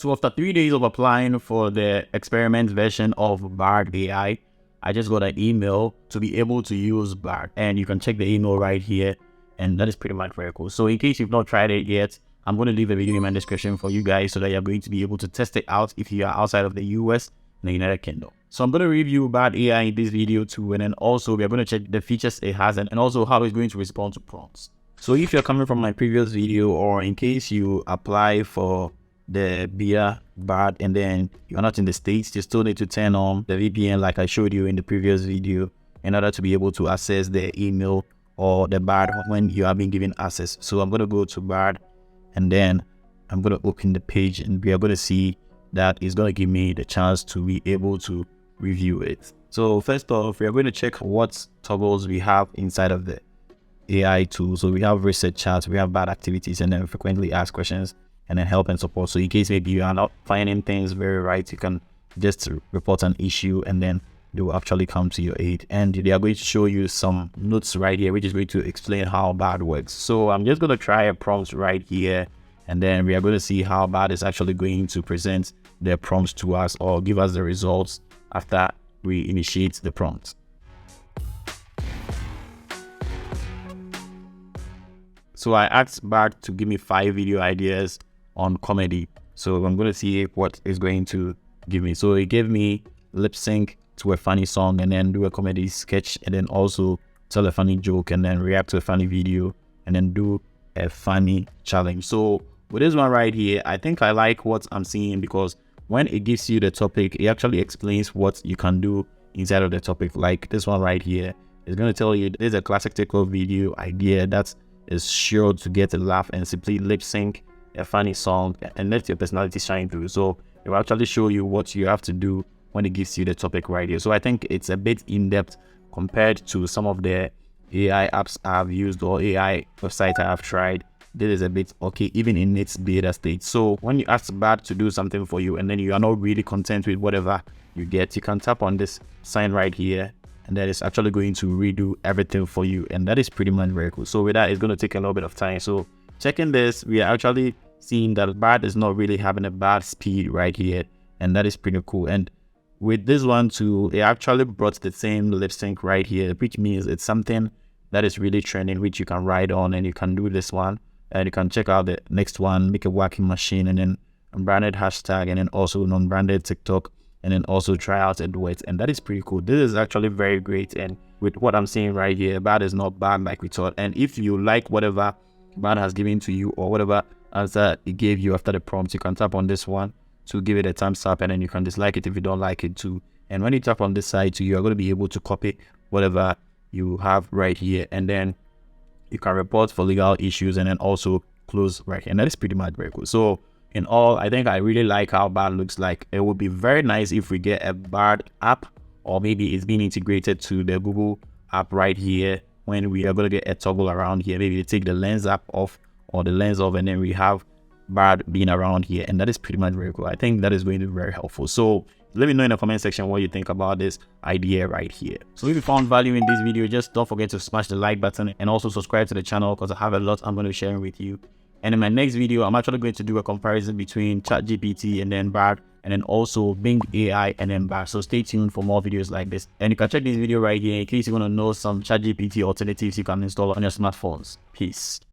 So after 3 days of applying for the experiment version of Bard AI, I just got an email to be able to use Bard, and you can check the email right here, and that is pretty much very cool. So in case you've not tried it yet, I'm going to leave a video in my description for you guys so that you're going to be able to test it out if you are outside of the US and the United Kingdom. So I'm going to review Bard AI in this video too, and then also we are going to check the features it has and also how it's going to respond to prompts. So if you're coming from my previous video, or in case you apply for the beta Bard and then you're not in the States, you still need to turn on the VPN like I showed you in the previous video in order to be able to access the email or the Bard when you are being given access. So I'm going to go to Bard and then I'm going to open the page, and we are going to see that it's going to give me the chance to be able to review it. So first off, we are going to check what toggles we have inside of the AI tool. So we have research chats, we have Bard activities, and then frequently asked questions, and then help and support. So in case maybe you are not finding things very right, you can just report an issue and then they will actually come to your aid. And they are going to show you some notes right here, which is going to explain how Bard works. So I'm just going to try a prompt right here, and then we are going to see how Bard is actually going to present the prompts to us or give us the results after we initiate the prompt. So I asked Bard to give me 5 video ideas on comedy. So I'm going to see what it's going to give me. So it gave me lip sync to a funny song and then do a comedy sketch and then also tell a funny joke and then react to a funny video and then do a funny challenge. So with this one right here, I think I like what I'm seeing because when it gives you the topic, it actually explains what you can do inside of the topic. Like this one right here, it's going to tell you there's a classic TikTok video idea that is sure to get a laugh and simply lip sync a funny song and let your personality shine through. So it will actually show you what you have to do when it gives you the topic right here. So I think it's a bit in-depth compared to some of the AI apps I've used or AI websites I've tried. This is a bit okay even in its beta state. So when you ask Bard to do something for you and then you are not really content with whatever you get, you can tap on this sign right here, and that is actually going to redo everything for you, and that is pretty much very cool. So with that, it's going to take a little bit of time. So checking this, we are actually seeing that Bard is not really having a bad speed right here, and that is pretty cool. And with this one too, it actually brought the same lip sync right here, which means it's something that is really trending, which you can ride on, and you can do this one, and you can check out the next one, make a wacky machine, and then unbranded hashtag, and then also non-branded TikTok, and then also try out a duet, and that is pretty cool. This is actually very great, and with what I'm seeing right here, Bard is not bad like we thought. And if you like whatever Bard has given to you or whatever answer it gave you after the prompt, you can tap on this one to give it a thumbs up, and then you can dislike it if you don't like it too. And when you tap on this side too, you are going to be able to copy whatever you have right here, and then you can report for legal issues and then also close right here, and that is pretty much very cool. So in all, I think I really like how Bard looks like. It would be very nice if we get a Bard app, or maybe it's being integrated to the Google app right here when we are going to get a toggle around here. Maybe take the lens app off or the lens off, and then we have Bard being around here, and that is pretty much very cool. I think that is going to be very helpful. So let me know in the comment section what you think about this idea right here. So if you found value in this video, just don't forget to smash the like button and also subscribe to the channel because I have a lot I'm going to be sharing with you. And in my next video, I'm actually going to do a comparison between ChatGPT and then Bard, and then also Bing AI and then Bard. So stay tuned for more videos like this. And you can check this video right here in case you want to know some ChatGPT alternatives you can install on your smartphones. Peace.